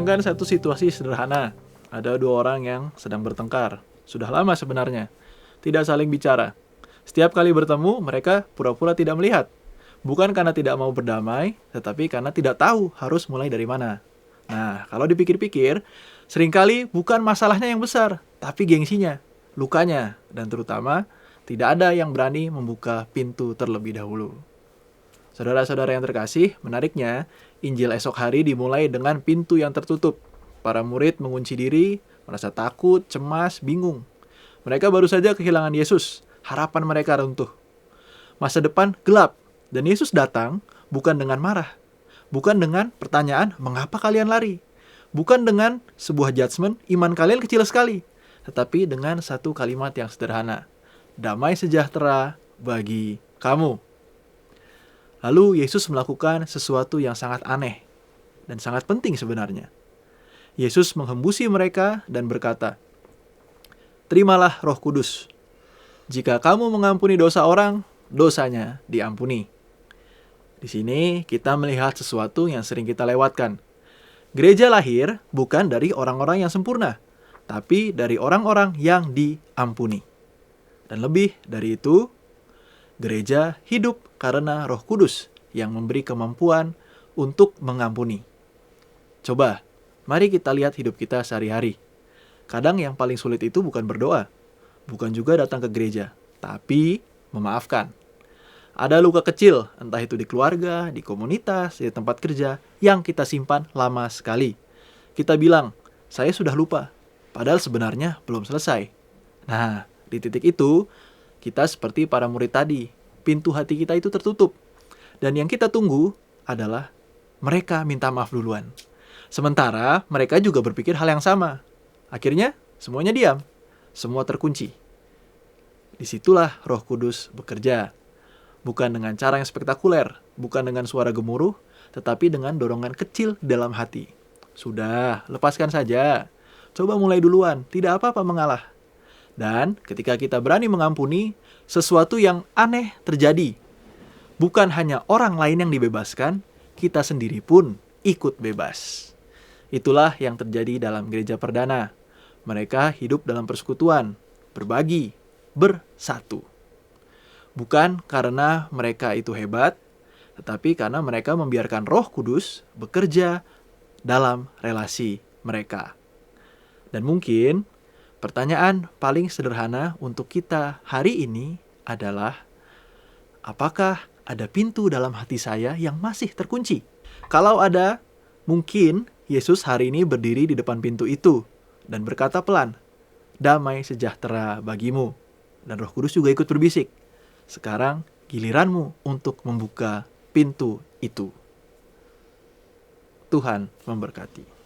Bayangkan satu situasi sederhana. Ada dua orang yang sedang bertengkar. Sudah lama sebenarnya. Tidak saling bicara. Setiap kali bertemu, mereka pura-pura tidak melihat. Bukan karena tidak mau berdamai, tetapi karena tidak tahu harus mulai dari mana. Nah, kalau dipikir-pikir, seringkali bukan masalahnya yang besar, tapi gengsinya, lukanya, dan terutama tidak ada yang berani membuka pintu terlebih dahulu. Saudara-saudara yang terkasih, menariknya, Injil esok hari dimulai dengan pintu yang tertutup. Para murid mengunci diri, merasa takut, cemas, bingung. Mereka baru saja kehilangan Yesus, harapan mereka runtuh. Masa depan gelap, dan Yesus datang bukan dengan marah. Bukan dengan pertanyaan, mengapa kalian lari? Bukan dengan sebuah judgement, iman kalian kecil sekali. Tetapi dengan satu kalimat yang sederhana. Damai sejahtera bagi kamu. Lalu Yesus melakukan sesuatu yang sangat aneh dan sangat penting sebenarnya. Yesus menghembusi mereka dan berkata, "Terimalah Roh Kudus. Jika kamu mengampuni dosa orang, dosanya diampuni." Di sini kita melihat sesuatu yang sering kita lewatkan. Gereja lahir bukan dari orang-orang yang sempurna, tapi dari orang-orang yang diampuni. Dan lebih dari itu, gereja hidup karena Roh Kudus yang memberi kemampuan untuk mengampuni. Coba, mari kita lihat hidup kita sehari-hari. Kadang yang paling sulit itu bukan berdoa, bukan juga datang ke gereja, tapi memaafkan. Ada luka kecil, entah itu di keluarga, di komunitas, di tempat kerja, yang kita simpan lama sekali. Kita bilang, saya sudah lupa, padahal sebenarnya belum selesai. Nah, di titik itu, kita seperti para murid tadi, pintu hati kita itu tertutup. Dan yang kita tunggu adalah mereka minta maaf duluan. Sementara mereka juga berpikir hal yang sama. Akhirnya, semuanya diam, semua terkunci. Disitulah Roh Kudus bekerja. Bukan dengan cara yang spektakuler, bukan dengan suara gemuruh, tetapi dengan dorongan kecil dalam hati. Sudah, lepaskan saja. Coba mulai duluan, tidak apa-apa mengalah. Dan ketika kita berani mengampuni, sesuatu yang aneh terjadi. Bukan hanya orang lain yang dibebaskan, kita sendiri pun ikut bebas. Itulah yang terjadi dalam gereja perdana. Mereka hidup dalam persekutuan, berbagi, bersatu. Bukan karena mereka itu hebat, tetapi karena mereka membiarkan Roh Kudus bekerja dalam relasi mereka. Dan mungkin pertanyaan paling sederhana untuk kita hari ini adalah, apakah ada pintu dalam hati saya yang masih terkunci? Kalau ada, mungkin Yesus hari ini berdiri di depan pintu itu dan berkata pelan, "Damai sejahtera bagimu." Dan Roh Kudus juga ikut berbisik, "Sekarang giliranmu untuk membuka pintu itu." Tuhan memberkati.